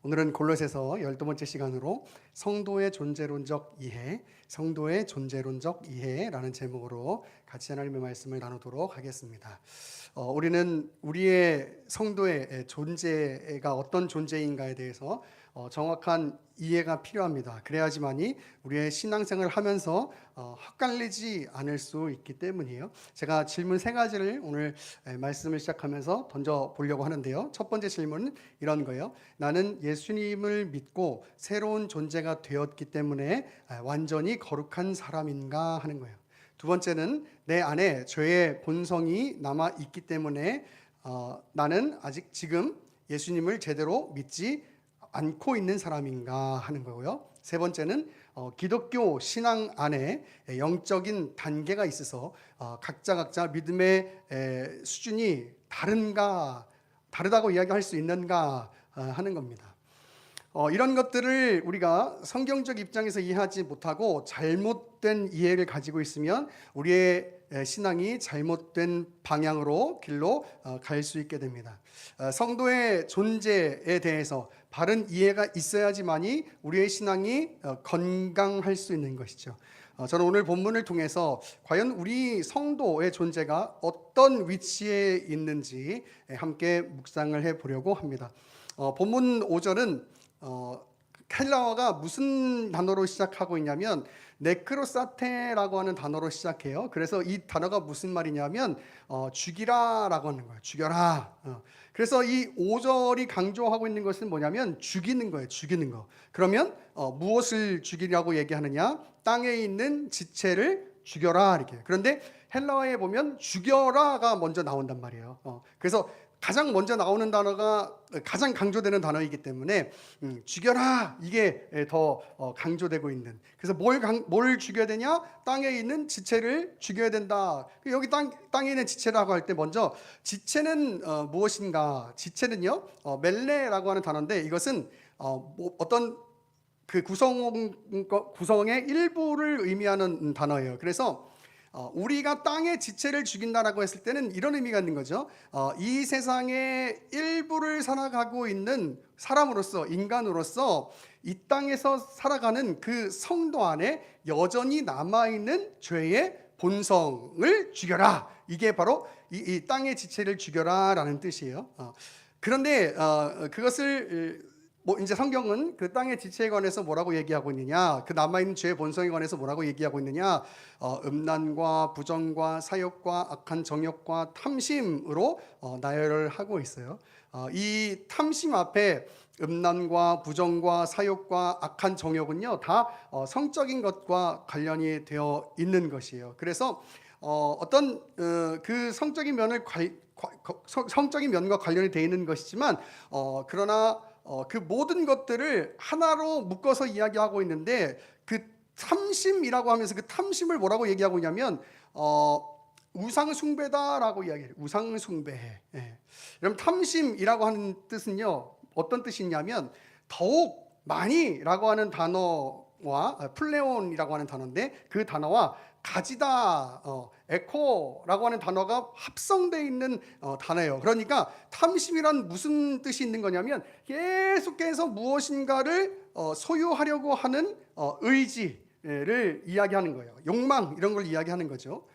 오늘은 골로새서 12번째 시간으로 성도의 존재론적 이해, 성도의 존재론적 이해라는 제목으로 같이 하나님의 말씀을 나누도록 하겠습니다. 우리는 우리의 성도의 존재가 어떤 존재인가에 대해서 정확한 이해가 필요합니다. 그래야지만이 우리의 신앙생활을 하면서 헛갈리지 않을 수 있기 때문이에요. 제가 질문 세 가지를 오늘 말씀을 시작하면서 던져 보려고 하는데요. 첫 번째 질문은 이런 거예요. 나는 예수님을 믿고 새로운 존재가 되었기 때문에 완전히 거룩한 사람인가 하는 거예요. 두 번째는 내 안에 죄의 본성이 남아 있기 때문에 나는 아직 지금 예수님을 제대로 믿지 않고 있는 사람인가 하는 거고요. 세 번째는 기독교 신앙 안에 영적인 단계가 있어서 각자 믿음의 수준이 다르다고 이야기할 수 있는가 하는 겁니다. 이런 것들을 우리가 성경적 입장에서 이해하지 못하고 잘못된 이해를 가지고 있으면 우리의 신앙이 잘못된 방향으로 길로 갈 수 있게 됩니다. 성도의 존재에 대해서 바른 이해가 있어야지만이 우리의 신앙이 건강할 수 있는 것이죠. 저는 오늘 본문을 통해서 과연 우리 성도의 존재가 어떤 위치에 있는지 함께 묵상을 해보려고 합니다. 본문 5절은 헬라어가 무슨 단어로 시작하고 있냐면 네크로사테라고 하는 단어로 시작해요. 그래서 이 단어가 무슨 말이냐면 죽이라라고 하는 거예요. 죽여라. 그래서 이 5절이 강조하고 있는 것은 뭐냐면 죽이는 거예요. 죽이는 거. 그러면 무엇을 죽이라고 얘기하느냐? 땅에 있는 지체를 죽여라 이렇게. 그런데 헬라어에 보면 죽여라가 먼저 나온단 말이에요. 그래서 가장 먼저 나오는 단어가 가장 강조되는 단어이기 때문에 죽여라 이게 더 강조되고 있는. 그래서 뭘 죽여야 되냐? 땅에 있는 지체를 죽여야 된다. 여기 땅에 있는 지체라고 할 때 먼저 지체는 무엇인가? 지체는요 멜레라고 하는 단어인데 이것은 어떤 그 구성의 일부를 의미하는 단어예요. 그래서 우리가 땅의 지체를 죽인다라고 했을 때는 이런 의미가 있는 거죠. 이 세상의 일부를 살아가고 있는 사람으로서, 인간으로서 이 땅에서 살아가는 그 성도 안에 여전히 남아있는 죄의 본성을 죽여라. 이게 바로 이 땅의 지체를 죽여라라는 뜻이에요. 그런데 그것을 이제 성경은 그 땅의 지체에 관해서 뭐라고 얘기하고 있느냐? 그 남아있는 죄의 본성에 관해서 뭐라고 얘기하고 있느냐? 음란과 부정과 사욕과 악한 정욕과 탐심으로 나열을 하고 있어요. 이 탐심 앞에 음란과 부정과 사욕과 악한 정욕은요 다 성적인 것과 관련이 되어 있는 것이에요. 그래서 어떤 그 성적인 면과 관련이 되어 있는 것이지만 그러나 그 모든 것들을 하나로 묶어서 이야기하고 있는데 그 탐심이라고 하면서 그 탐심을 뭐라고 얘기하고 있냐면 우상 숭배다라고 이야기해요. 우상 숭배. 여러분 탐심이라고 하는 뜻은요 어떤 뜻이냐면 더욱 많이라고 하는 단어와 플레온이라고 하는 단어인데 그 단어와 가지다, 에코라고 하는 단어가 합성되어 있는 단어예요. 그러니까 탐심이란 무슨 뜻이 있는 거냐면 계속해서 무엇인가를 소유하려고 하는 의지를 이야기하는 거예요. 욕망 이런 걸 이야기하는 거죠.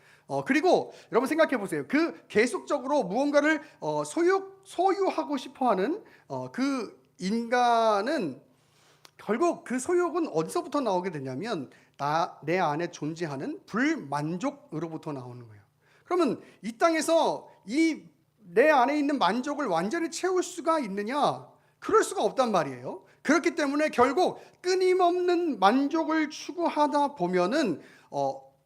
그리고 여러분 생각해 보세요. 그 계속적으로 무언가를 소유하고 싶어하는 그 인간은 결국 그 소욕은 어디서부터 나오게 되냐면 내 안에 존재하는 불만족으로부터 나오는 거예요. 그러면 이 땅에서 이 내 안에 있는 만족을 완전히 채울 수가 있느냐? 그럴 수가 없단 말이에요. 그렇기 때문에 결국 끊임없는 만족을 추구하다 보면은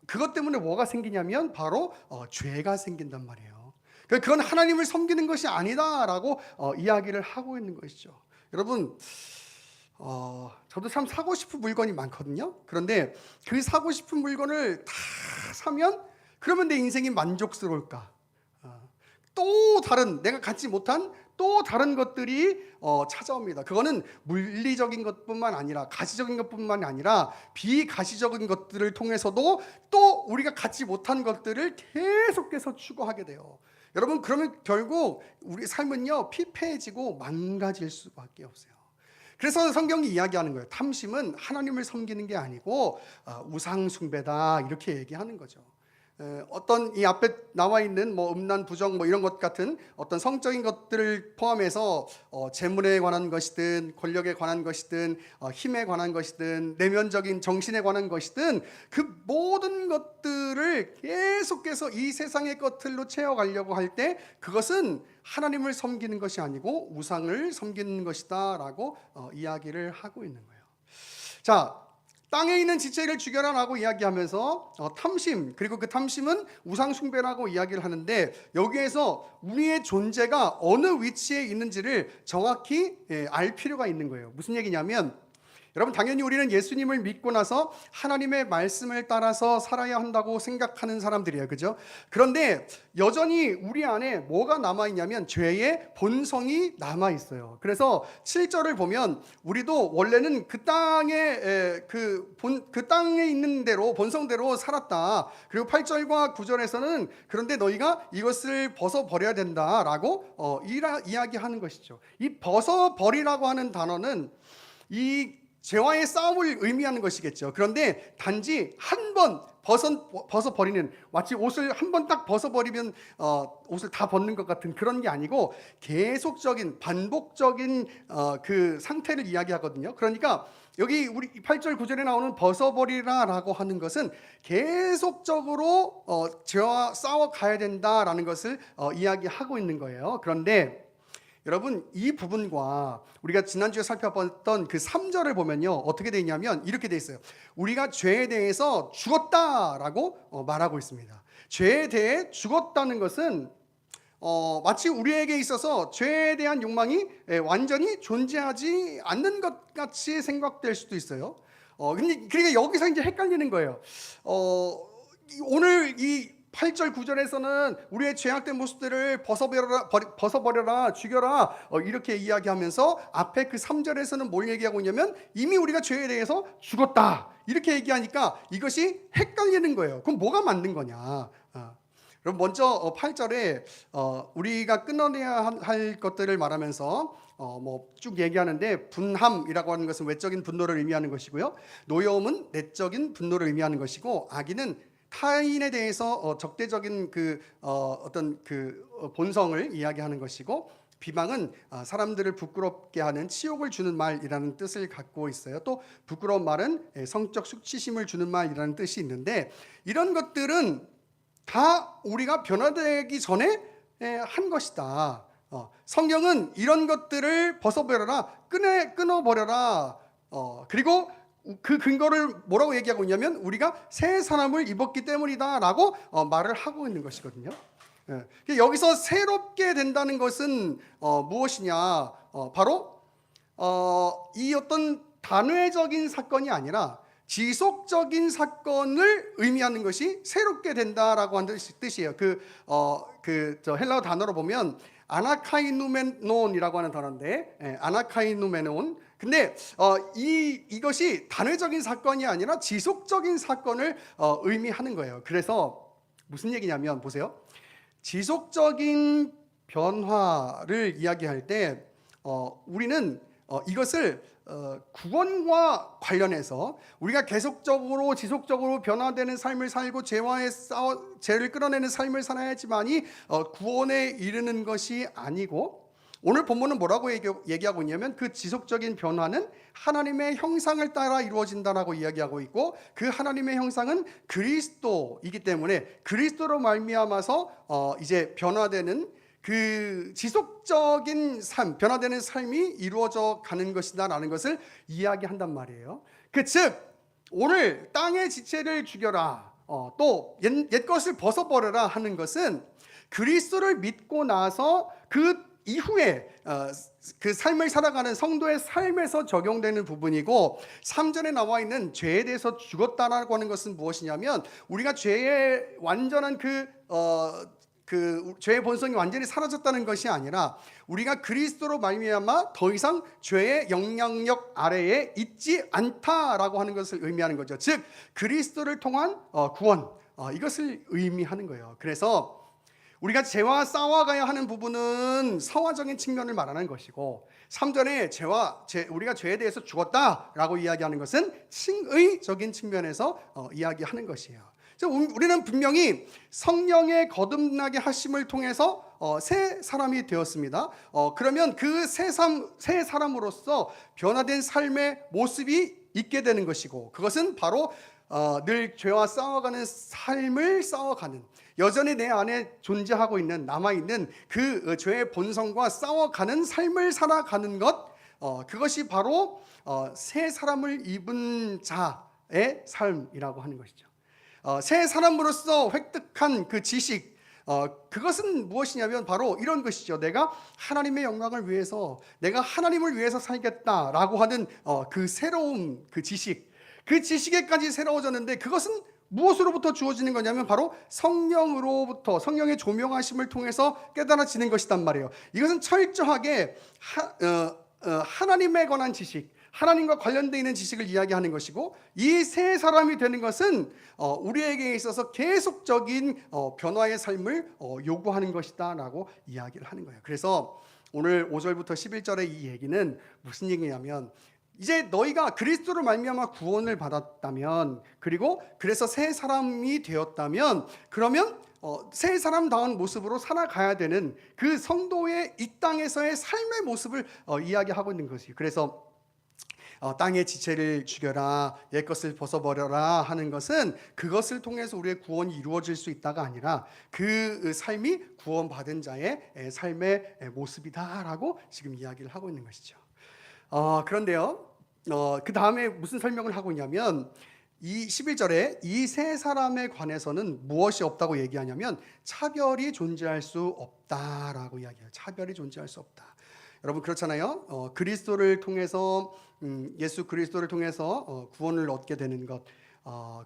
그것 때문에 뭐가 생기냐면 바로 죄가 생긴단 말이에요. 그건 하나님을 섬기는 것이 아니다라고 이야기를 하고 있는 것이죠. 여러분 저도 참 사고 싶은 물건이 많거든요. 그런데 그 사고 싶은 물건을 다 사면 그러면 내 인생이 만족스러울까? 또 다른 내가 갖지 못한 또 다른 것들이 찾아옵니다. 그거는 물리적인 것뿐만 아니라 가시적인 것뿐만 아니라 비가시적인 것들을 통해서도 또 우리가 갖지 못한 것들을 계속해서 추구하게 돼요. 여러분 그러면 결국 우리 삶은요 피폐해지고 망가질 수밖에 없어요. 그래서 성경이 이야기하는 거예요. 탐심은 하나님을 섬기는 게 아니고 우상 숭배다, 이렇게 얘기하는 거죠. 어떤 이 앞에 나와 있는 뭐 음란, 부정 뭐 이런 것 같은 어떤 성적인 것들을 포함해서 재물에 관한 것이든 권력에 관한 것이든 힘에 관한 것이든 내면적인 정신에 관한 것이든 그 모든 것들을 계속해서 이 세상의 것들로 채워가려고 할 때 그것은 하나님을 섬기는 것이 아니고 우상을 섬기는 것이다라고 이야기를 하고 있는 거예요. 자, 땅에 있는 지체를 죽여라라고 이야기하면서 탐심, 그리고 그 탐심은 우상 숭배라고 이야기를 하는데, 여기에서 우리의 존재가 어느 위치에 있는지를 정확히 알 필요가 있는 거예요. 무슨 얘기냐면, 여러분, 당연히 우리는 예수님을 믿고 나서 하나님의 말씀을 따라서 살아야 한다고 생각하는 사람들이에요. 그죠? 그런데 여전히 우리 안에 뭐가 남아있냐면 죄의 본성이 남아있어요. 그래서 7절을 보면 우리도 원래는 그 땅에 있는 대로 본성대로 살았다. 그리고 8절과 9절에서는 그런데 너희가 이것을 벗어버려야 된다라고 이야기하는 것이죠. 이 벗어버리라고 하는 단어는 이 죄와의 싸움을 의미하는 것이겠죠. 그런데 단지 한 번 벗어버리는, 마치 옷을 한 번 딱 벗어버리면 옷을 다 벗는 것 같은 그런 게 아니고 계속적인 반복적인 그 상태를 이야기하거든요. 그러니까 여기 우리 8절 9절에 나오는 벗어버리라라고 하는 것은 계속적으로 죄와 싸워가야 된다라는 것을 이야기하고 있는 거예요. 그런데 여러분, 이 부분과 우리가 지난주에 살펴봤던 그 3절을 보면요, 어떻게 되어 있냐면 이렇게 되어 있어요. 우리가 죄에 대해서 죽었다라고 말하고 있습니다. 죄에 대해 죽었다는 것은 마치 우리에게 있어서 죄에 대한 욕망이 완전히 존재하지 않는 것 같이 생각될 수도 있어요. 그러니까 여기서 이제 헷갈리는 거예요. 오늘 이 8절 9절에서는 우리의 죄악된 모습들을 벗어버려라, 죽여라, 이렇게 이야기하면서 앞에 그 3절에서는 뭘 얘기하고 있냐면 이미 우리가 죄에 대해서 죽었다, 이렇게 얘기하니까 이것이 헷갈리는 거예요. 그럼 뭐가 맞는 거냐? 그럼 먼저 8절에 우리가 끊어내야 할 것들을 말하면서 뭐 쭉 얘기하는데, 분함이라고 하는 것은 외적인 분노를 의미하는 것이고요, 노여움은 내적인 분노를 의미하는 것이고, 악의는 타인에 대해서 적대적인 어떤 본성을 이야기하는 것이고, 비방은 사람들을 부끄럽게 하는 치욕을 주는 말이라는 뜻을 갖고 있어요. 또 부끄러운 말은 성적 수치심을 주는 말이라는 뜻이 있는데, 이런 것들은 다 우리가 변화되기 전에 한 것이다. 성경은 이런 것들을 벗어버려라, 끊어버려라, 그리고 그 근거를 뭐라고 얘기하고 있냐면 우리가 새 사람을 입었기 때문이다라고 말을 하고 있는 것이거든요. 여기서 새롭게 된다는 것은 무엇이냐? 바로 이 어떤 단회적인 사건이 아니라 지속적인 사건을 의미하는 것이 새롭게 된다라고 하는 뜻이에요. 헬라어 단어로 보면 아나카이누메논이라고 하는 단어인데, 아나카이누메논. 근데 이것이 단회적인 사건이 아니라 지속적인 사건을 의미하는 거예요. 그래서 무슨 얘기냐면, 보세요. 지속적인 변화를 이야기할 때 우리는 이것을 구원과 관련해서 우리가 계속적으로 지속적으로 변화되는 삶을 살고 죄를 끌어내는 삶을 살아야지만이 구원에 이르는 것이 아니고, 오늘 본문은 뭐라고 얘기하고 있냐면 그 지속적인 변화는 하나님의 형상을 따라 이루어진다라고 이야기하고 있고, 그 하나님의 형상은 그리스도이기 때문에 그리스도로 말미암아서 이제 변화되는 그 지속적인 삶, 변화되는 삶이 이루어져 가는 것이다라는 것을 이야기한단 말이에요. 즉 오늘 땅의 지체를 죽여라, 또 옛 것을 벗어버려라 하는 것은 그리스도를 믿고 나서 그 이후에 그 삶을 살아가는 성도의 삶에서 적용되는 부분이고, 3절에 나와 있는 죄에 대해서 죽었다라고 하는 것은 무엇이냐면 우리가 죄의 완전한 죄의 본성이 완전히 사라졌다는 것이 아니라 우리가 그리스도로 말미암아 더 이상 죄의 영향력 아래에 있지 않다라고 하는 것을 의미하는 거죠. 즉 그리스도를 통한 구원, 이것을 의미하는 거예요. 그래서 우리가 죄와 싸워가야 하는 부분은 성화적인 측면을 말하는 것이고, 3절에 우리가 죄에 대해서 죽었다라고 이야기하는 것은 칭의적인 측면에서 이야기하는 것이에요. 우리는 분명히 성령의 거듭나게 하심을 통해서 새 사람이 되었습니다. 그러면 그 새 사람으로서 변화된 삶의 모습이 있게 되는 것이고, 그것은 바로 늘 죄와 싸워가는 삶을 싸워가는, 여전히 내 안에 존재하고 있는, 남아있는 그 죄의 본성과 싸워가는 삶을 살아가는 것, 그것이 바로 새 사람을 입은 자의 삶이라고 하는 것이죠. 새 사람으로서 획득한 그 지식, 그것은 무엇이냐면 바로 이런 것이죠. 내가 하나님의 영광을 위해서, 내가 하나님을 위해서 살겠다라고 하는 그 새로운 그 지식, 그 지식에까지 새로워졌는데, 그것은 무엇으로부터 주어지는 거냐면 바로 성령으로부터, 성령의 조명하심을 통해서 깨달아지는 것이단 말이에요. 이것은 철저하게 하나님에 관한 지식, 하나님과 관련되어 있는 지식을 이야기하는 것이고, 이 새 사람이 되는 것은 우리에게 있어서 계속적인 변화의 삶을 요구하는 것이다 라고 이야기를 하는 거예요. 그래서 오늘 5절부터 11절의 이 얘기는 무슨 얘기냐면, 이제 너희가 그리스도를 말미암아 구원을 받았다면, 그리고 그래서 새 사람이 되었다면, 그러면 새 사람다운 모습으로 살아가야 되는 그 성도의 이 땅에서의 삶의 모습을 이야기하고 있는 것이에요. 그래서 땅의 지체를 죽여라, 옛것을 벗어버려라 하는 것은 그것을 통해서 우리의 구원이 이루어질 수 있다가 아니라 그 삶이 구원받은 자의 삶의 모습이다라고 지금 이야기를 하고 있는 것이죠. 그런데요, 그 다음에 무슨 설명을 하고 있냐면, 이 11절에 이 세 사람에 관해서는 무엇이 없다고 얘기하냐면 차별이 존재할 수 없다라고 이야기해요. 차별이 존재할 수 없다. 여러분 그렇잖아요. 그리스도를 통해서 예수 그리스도를 통해서 구원을 얻게 되는 것,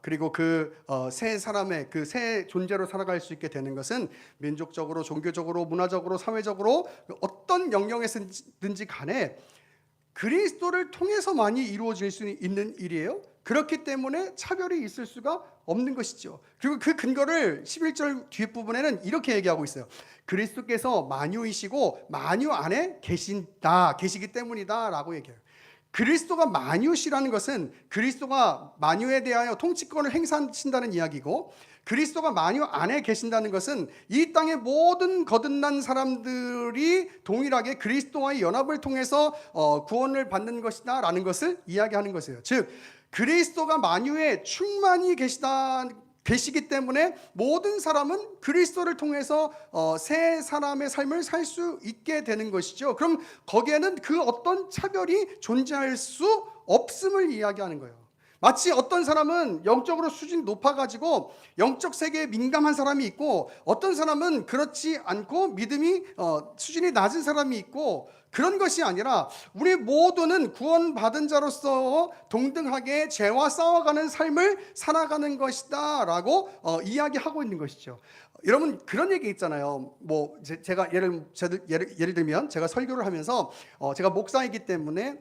그리고 그 새 사람의 그 새 존재로 살아갈 수 있게 되는 것은 민족적으로, 종교적으로, 문화적으로, 사회적으로 어떤 영역에서든지 간에 그리스도를 통해서만이 이루어질 수 있는 일이에요. 그렇기 때문에 차별이 있을 수가 없는 것이죠. 그리고 그 근거를 11절 뒷부분에는 이렇게 얘기하고 있어요. 그리스도께서 만유이시고 만유 안에 계시기 때문이다 라고 얘기해요. 그리스도가 만유시라는 것은 그리스도가 만유에 대하여 통치권을 행사하신다는 이야기고, 그리스도가 만유 안에 계신다는 것은 이 땅의 모든 거듭난 사람들이 동일하게 그리스도와의 연합을 통해서 구원을 받는 것이다 라는 것을 이야기하는 것이에요. 즉 그리스도가 만유에 충만히 계시기 때문에 모든 사람은 그리스도를 통해서 새 사람의 삶을 살 수 있게 되는 것이죠. 그럼 거기에는 그 어떤 차별이 존재할 수 없음을 이야기하는 거예요. 마치 어떤 사람은 영적으로 수준이 높아가지고 영적 세계에 민감한 사람이 있고, 어떤 사람은 그렇지 않고 믿음이 수준이 낮은 사람이 있고, 그런 것이 아니라 우리 모두는 구원받은 자로서 동등하게 죄와 싸워가는 삶을 살아가는 것이다 라고 이야기하고 있는 것이죠. 여러분 그런 얘기 있잖아요. 제가 예를 들면 제가 설교를 하면서 제가 목사이기 때문에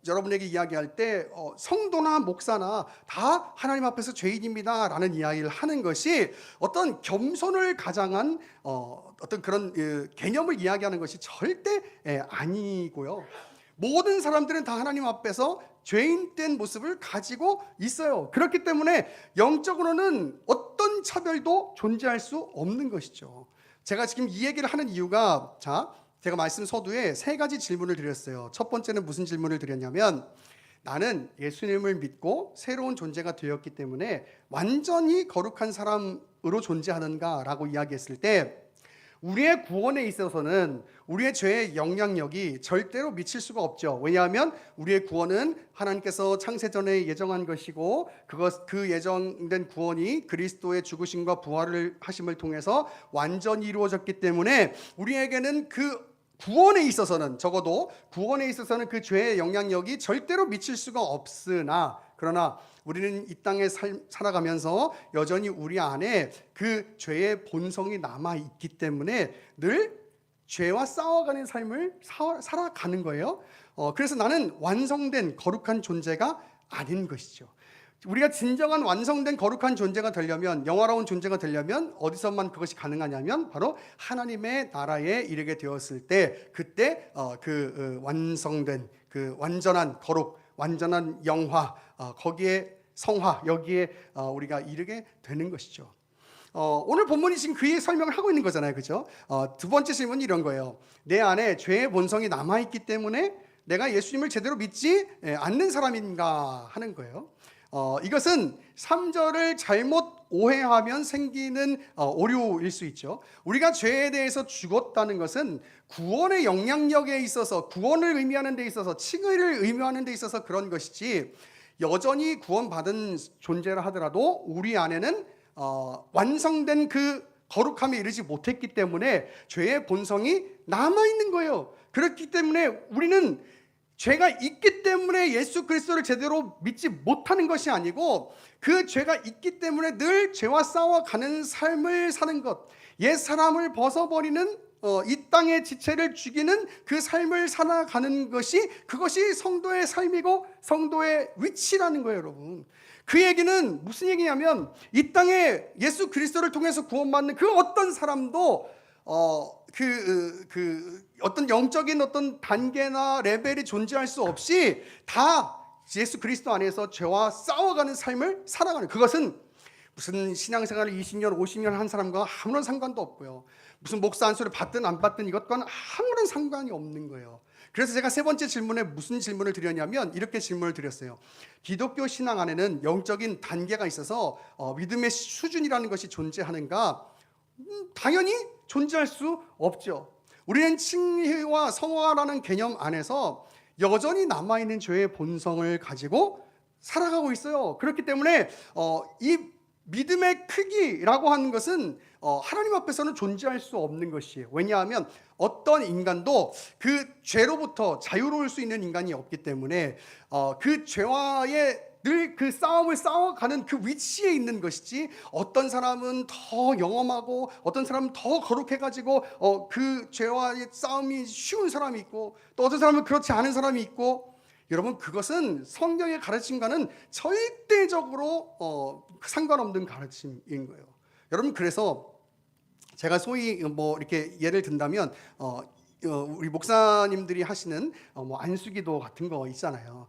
여러분에게 이야기할 때 성도나 목사나 다 하나님 앞에서 죄인입니다 라는 이야기를 하는 것이 어떤 겸손을 가장한 어떤 그런 개념을 이야기하는 것이 절대 아니고요. 모든 사람들은 다 하나님 앞에서 죄인된 모습을 가지고 있어요. 그렇기 때문에 영적으로는 어떤 차별도 존재할 수 없는 것이죠. 제가 지금 이 얘기를 하는 이유가, 제가 말씀 서두에 세 가지 질문을 드렸어요. 첫 번째는 무슨 질문을 드렸냐면, 나는 예수님을 믿고 새로운 존재가 되었기 때문에 완전히 거룩한 사람으로 존재하는가 라고 이야기했을 때, 우리의 구원에 있어서는 우리의 죄의 영향력이 절대로 미칠 수가 없죠. 왜냐하면 우리의 구원은 하나님께서 창세전에 예정한 것이고, 그 예정된 구원이 그리스도의 죽으심과 부활을 하심을 통해서 완전히 이루어졌기 때문에 우리에게는 그 구원에 있어서는, 적어도 구원에 있어서는 그 죄의 영향력이 절대로 미칠 수가 없으나, 그러나 우리는 이 땅에 살아가면서 여전히 우리 안에 그 죄의 본성이 남아있기 때문에 늘 죄와 싸워가는 삶을 살아가는 거예요. 그래서 나는 완성된 거룩한 존재가 아닌 것이죠. 우리가 진정한 완성된 거룩한 존재가 되려면, 영화로운 존재가 되려면 어디서만 그것이 가능하냐면 바로 하나님의 나라에 이르게 되었을 때, 그때 완성된 그 완전한 거룩, 완전한 영화, 거기에 성화, 여기에 우리가 이르게 되는 것이죠. 오늘 본문이 지금 그의 설명을 하고 있는 거잖아요, 그죠? 두 번째 질문이 이런 거예요. 내 안에 죄의 본성이 남아있기 때문에 내가 예수님을 제대로 믿지 않는 사람인가 하는 거예요. 이것은 3절을 잘못 오해하면 생기는 오류일 수 있죠. 우리가 죄에 대해서 죽었다는 것은 구원의 영향력에 있어서, 구원을 의미하는 데 있어서, 칭의를 의미하는 데 있어서 그런 것이지, 여전히 구원받은 존재라 하더라도 우리 안에는 완성된 그 거룩함에 이르지 못했기 때문에 죄의 본성이 남아있는 거예요. 그렇기 때문에 우리는 죄가 있기 때문에 예수 그리스도를 제대로 믿지 못하는 것이 아니고, 그 죄가 있기 때문에 늘 죄와 싸워가는 삶을 사는 것, 옛 사람을 벗어버리는 이 땅의 지체를 죽이는 그 삶을 살아가는 것이, 그것이 성도의 삶이고 성도의 위치라는 거예요, 여러분. 그 얘기는 무슨 얘기냐면, 이 땅에 예수 그리스도를 통해서 구원받는 그 어떤 사람도 어떤 영적인 어떤 단계나 레벨이 존재할 수 없이 다 예수 그리스도 안에서 죄와 싸워가는 삶을 살아가는, 그것은 무슨 신앙생활을 20년, 50년 한 사람과 아무런 상관도 없고요. 무슨 목사 안수를 받든 안 받든 이것과는 아무런 상관이 없는 거예요. 그래서 제가 세 번째 질문에 무슨 질문을 드렸냐면 이렇게 질문을 드렸어요. 기독교 신앙 안에는 영적인 단계가 있어서 믿음의 수준이라는 것이 존재하는가? 당연히 존재할 수 없죠. 우리는 칭의와 성화라는 개념 안에서 여전히 남아있는 죄의 본성을 가지고 살아가고 있어요. 그렇기 때문에 이 믿음의 크기라고 하는 것은 하나님 앞에서는 존재할 수 없는 것이에요. 왜냐하면 어떤 인간도 그 죄로부터 자유로울 수 있는 인간이 없기 때문에 그 죄와의 늘 그 싸움을 싸워가는 그 위치에 있는 것이지, 어떤 사람은 더 영험하고 어떤 사람은 더 거룩해가지고 그 죄와의 싸움이 쉬운 사람이 있고, 또 어떤 사람은 그렇지 않은 사람이 있고, 여러분 그것은 성경의 가르침과는 절대적으로 상관없는 가르침인 거예요. 여러분, 그래서 제가 소위 이렇게 예를 든다면 우리 목사님들이 하시는 안수기도 같은 거 있잖아요.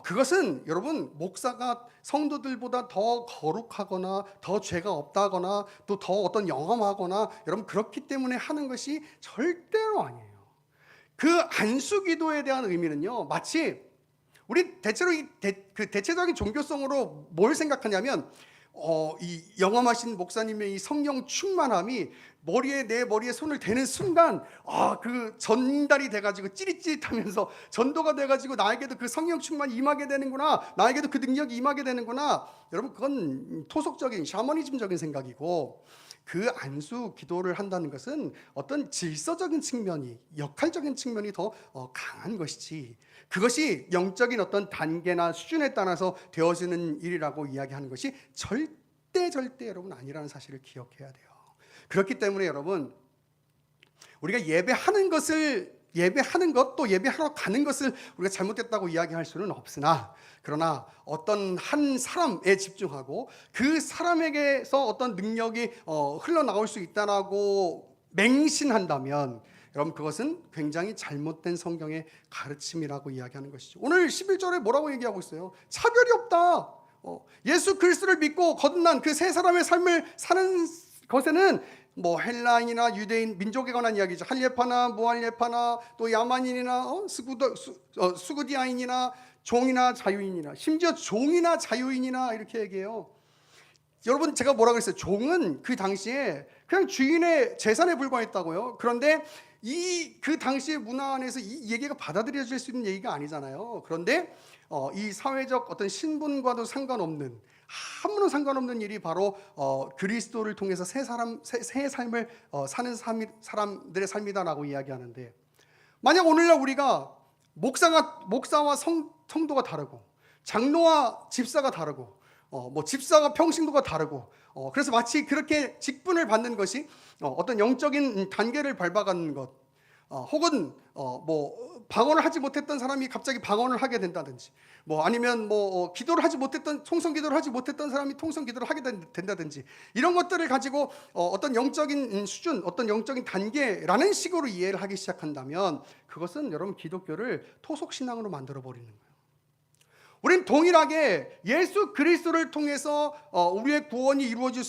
그것은 여러분, 목사가 성도들보다 더 거룩하거나 더 죄가 없다거나 또 더 어떤 영험하거나 여러분 그렇기 때문에 하는 것이 절대로 아니에요. 그 안수기도에 대한 의미는요, 마치 우리 대체로 그 대체적인 종교성으로 뭘 생각하냐면 이 영험하신 목사님의 이 성령 충만함이 내 머리에 손을 대는 순간 그 전달이 돼가지고 찌릿찌릿하면서 전도가 돼가지고 나에게도 그 성령 충만이 임하게 되는구나, 나에게도 그 능력이 임하게 되는구나. 여러분, 그건 토속적인 샤머니즘적인 생각이고, 그 안수 기도를 한다는 것은 어떤 질서적인 측면이, 역할적인 측면이 더 강한 것이지, 그것이 영적인 어떤 단계나 수준에 따라서 되어지는 일이라고 이야기하는 것이 절대 여러분 아니라는 사실을 기억해야 돼요. 그렇기 때문에 여러분, 우리가 예배하는 것, 또 예배하러 가는 것을 우리가 잘못됐다고 이야기할 수는 없으나, 그러나 어떤 한 사람에 집중하고 그 사람에게서 어떤 능력이 흘러나올 수 있다라고 맹신한다면, 여러분 그것은 굉장히 잘못된 성경의 가르침이라고 이야기하는 것이죠. 오늘 11절에 뭐라고 얘기하고 있어요? 차별이 없다. 예수 그리스도를 믿고 거듭난 그 세 사람의 삶을 사는 것에는 헬라인이나 유대인, 민족에 관한 이야기죠. 할례파나 무할례파나 또 야만인이나 수구디아인이나 종이나 자유인이나, 심지어 종이나 자유인이나 이렇게 얘기해요. 여러분, 제가 뭐라 그랬어요? 종은 그 당시에 그냥 주인의 재산에 불과했다고요. 그런데 그 당시의 문화 안에서 이 얘기가 받아들여질 수 있는 얘기가 아니잖아요. 그런데 이 사회적 어떤 신분과도 상관없는, 아무런 상관없는 일이 바로 그리스도를 통해서 새 삶을 사는 사람들의 삶이다라고 이야기하는데, 만약 오늘날 우리가 목사와 성도가 다르고, 장로와 집사가 다르고, 집사가 평신도가 다르고, 그래서 마치 그렇게 직분을 받는 것이 어떤 영적인 단계를 밟아가는 것, 혹은 뭐 방언을 하지 못했던 사람이 갑자기 방언을 하게 된다든지, 뭐 아니면 기도를 하지 못했던 통성 기도를 하지 못했던 사람이 통성 기도를 하게 된다든지, 이런 것들을 가지고 어떤 영적인 수준, 어떤 영적인 단계라는 식으로 이해를 하기 시작한다면 그것은 여러분 기독교를 토속 신앙으로 만들어 버리는 거예요. 우린 동일하게 예수 그리스도를 통해서 우리의 구원이 이루어져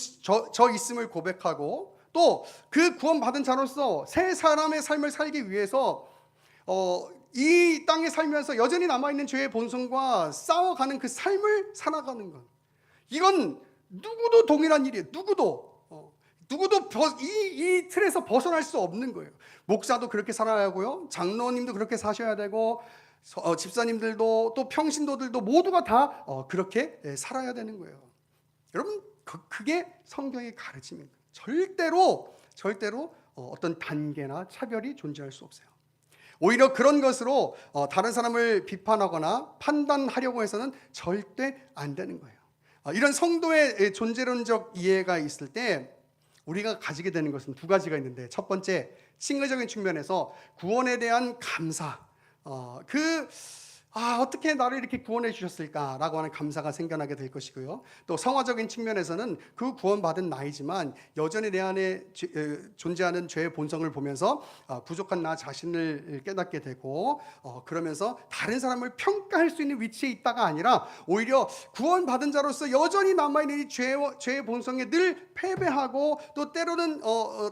있음을 고백하고, 또 그 구원받은 자로서 새 사람의 삶을 살기 위해서 이 땅에 살면서 여전히 남아있는 죄의 본성과 싸워가는 그 삶을 살아가는 것, 이건 누구도 동일한 일이에요. 누구도 이 틀에서 벗어날 수 없는 거예요. 목사도 그렇게 살아야 하고요, 장로님도 그렇게 사셔야 되고, 집사님들도 또 평신도들도 모두가 다 그렇게 살아야 되는 거예요. 여러분, 그게 성경의 가르침입니다. 절대로 어떤 단계나 차별이 존재할 수 없어요. 오히려 그런 것으로 다른 사람을 비판하거나 판단하려고 해서는 절대 안 되는 거예요. 이런 성도의 존재론적 이해가 있을 때 우리가 가지게 되는 것은 두 가지가 있는데, 첫 번째, 칭의적인 측면에서 구원에 대한 감사, 어떻게 나를 이렇게 구원해 주셨을까라고 하는 감사가 생겨나게 될 것이고요. 또 성화적인 측면에서는 그 구원받은 나이지만 여전히 내 안에 존재하는 죄의 본성을 보면서 부족한 나 자신을 깨닫게 되고, 그러면서 다른 사람을 평가할 수 있는 위치에 있다가 아니라 오히려 구원받은 자로서 여전히 남아있는 이 죄의 본성에 늘 패배하고, 또 때로는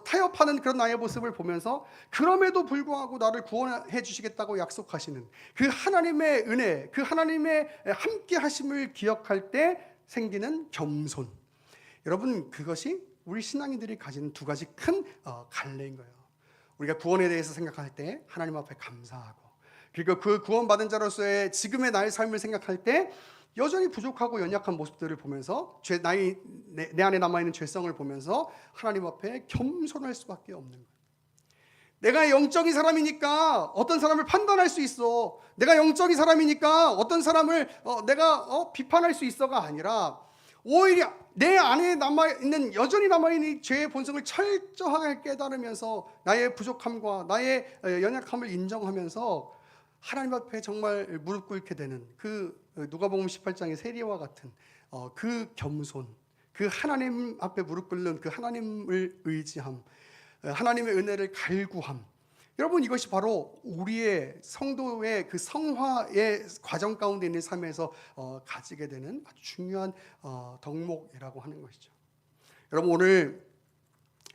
타협하는 그런 나의 모습을 보면서 그럼에도 불구하고 나를 구원해 주시겠다고 약속하시는 그 하나님의 은혜, 그 하나님의 함께 하심을 기억할 때 생기는 겸손, 여러분, 그것이 우리 신앙인들이 가진 두 가지 큰 갈래인 거예요. 우리가 구원에 대해서 생각할 때 하나님 앞에 감사하고, 그리고 그 구원받은 자로서의 지금의 나의 삶을 생각할 때 여전히 부족하고 연약한 모습들을 보면서 내 안에 남아있는 죄성을 보면서 하나님 앞에 겸손할 수밖에 없는 거예요. 내가 영적인 사람이니까 어떤 사람을 판단할 수 있어, 내가 영적인 사람이니까 어떤 사람을 내가 비판할 수 있어가 아니라, 오히려 내 안에 여전히 남아있는 죄의 본성을 철저하게 깨달으면서 나의 부족함과 나의 연약함을 인정하면서 하나님 앞에 정말 무릎 꿇게 되는 그 누가복음 18장의 세리와 같은 그 겸손, 그 하나님 앞에 무릎 꿇는 그 하나님을 의지함, 하나님의 은혜를 갈구함, 여러분, 이것이 바로 우리의 성도의 그 성화의 과정 가운데 있는 삶에서 가지게 되는 아주 중요한 덕목이라고 하는 것이죠. 여러분, 오늘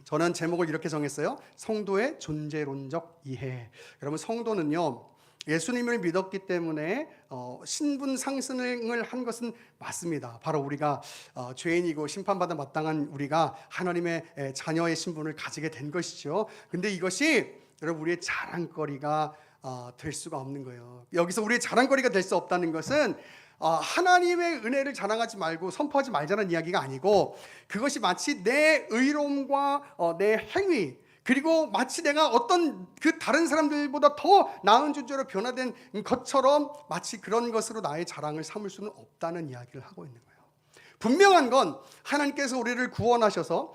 저는 제목을 이렇게 정했어요. 성도의 존재론적 이해. 여러분, 성도는요, 예수님을 믿었기 때문에 신분 상승을 한 것은 맞습니다. 바로 우리가 죄인이고 심판받아 마땅한 우리가 하나님의 자녀의 신분을 가지게 된 것이죠. 근데 이것이 여러분 우리의 자랑거리가 될 수가 없는 거예요. 여기서 우리의 자랑거리가 될 수 없다는 것은 하나님의 은혜를 자랑하지 말고 선포하지 말자는 이야기가 아니고, 그것이 마치 내 의로움과 내 행위, 그리고 마치 내가 어떤 그 다른 사람들보다 더 나은 존재로 변화된 것처럼 마치 그런 것으로 나의 자랑을 삼을 수는 없다는 이야기를 하고 있는 거예요. 분명한 건 하나님께서 우리를 구원하셔서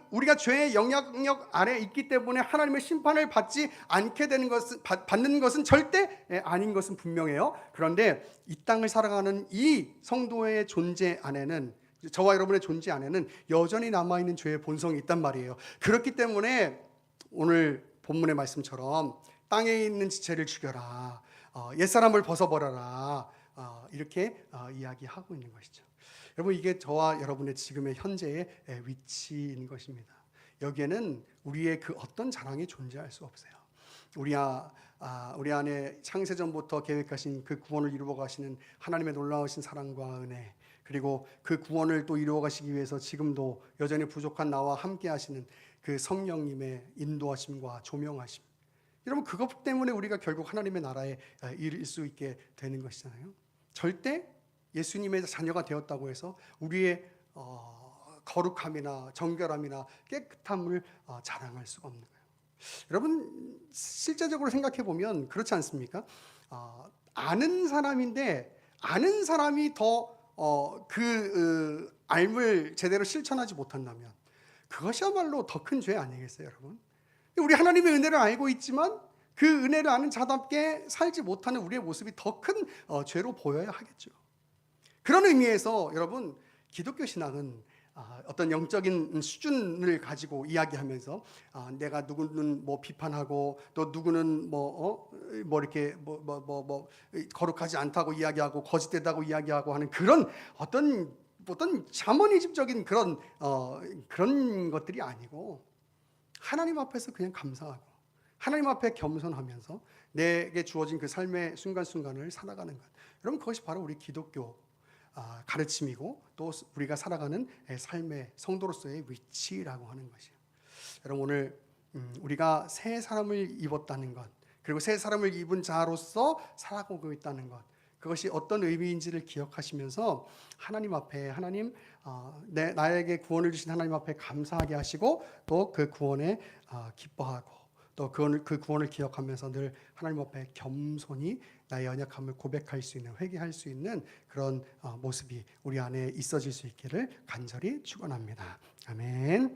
우리가 죄의 영향력 아래 있기 때문에 하나님의 심판을 받지 않게 되는 것은, 받는 것은 절대 아닌 것은 분명해요. 그런데 이 땅을 살아가는 이 성도의 존재 안에는, 저와 여러분의 존재 안에는 여전히 남아있는 죄의 본성이 있단 말이에요. 그렇기 때문에 오늘 본문의 말씀처럼 땅에 있는 지체를 죽여라, 옛사람을 벗어버려라, 이렇게 이야기하고 있는 것이죠. 여러분, 이게 저와 여러분의 지금의 현재의 위치인 것입니다. 여기에는 우리의 그 어떤 자랑이 존재할 수 없어요. 우리 안에 창세전부터 계획하신 그 구원을 이루어 가시는 하나님의 놀라우신 사랑과 은혜, 그리고 그 구원을 또 이루어 가시기 위해서 지금도 여전히 부족한 나와 함께 하시는 그 성령님의 인도하심과 조명하심, 여러분, 그것 때문에 우리가 결국 하나님의 나라에 이를 수 있게 되는 것이잖아요. 절대 예수님의 자녀가 되었다고 해서 우리의 거룩함이나 정결함이나 깨끗함을 자랑할 수가 없는 거예요. 여러분, 실제적으로 생각해 보면 그렇지 않습니까? 아는 사람인데 아는 사람이 더 알을 제대로 실천하지 못한다면 그것이야말로 더 큰 죄 아니겠어요, 여러분? 우리 하나님의 은혜를 알고 있지만 그 은혜를 아는 자답게 살지 못하는 우리의 모습이 더 큰 죄로 보여야 하겠죠. 그런 의미에서 여러분, 기독교 신앙은 어떤 영적인 수준을 가지고 이야기하면서 내가 누구는 뭐 비판하고 또 누구는 뭐 이렇게 거룩하지 않다고 이야기하고 거짓되다고 이야기하고 하는 그런 어떤 자머니즘적인 그런 것들이 아니고, 하나님 앞에서 그냥 감사하고 하나님 앞에 겸손하면서 내게 주어진 그 삶의 순간순간을 살아가는 것, 여러분, 그것이 바로 우리 기독교 가르침이고 또 우리가 살아가는 삶의 성도로서의 위치라고 하는 것이에요. 여러분, 오늘 우리가 새 사람을 입었다는 것, 그리고 새 사람을 입은 자로서 살아가고 있다는 것, 그것이 어떤 의미인지를 기억하시면서 하나님 앞에, 나에게 구원을 주신 하나님 앞에 감사하게 하시고 또 그 구원에 기뻐하고 또 그 구원을 기억하면서 늘 하나님 앞에 겸손히 나의 연약함을 고백할 수 있는, 회개할 수 있는 그런 모습이 우리 안에 있어질 수 있기를 간절히 축원합니다. 아멘.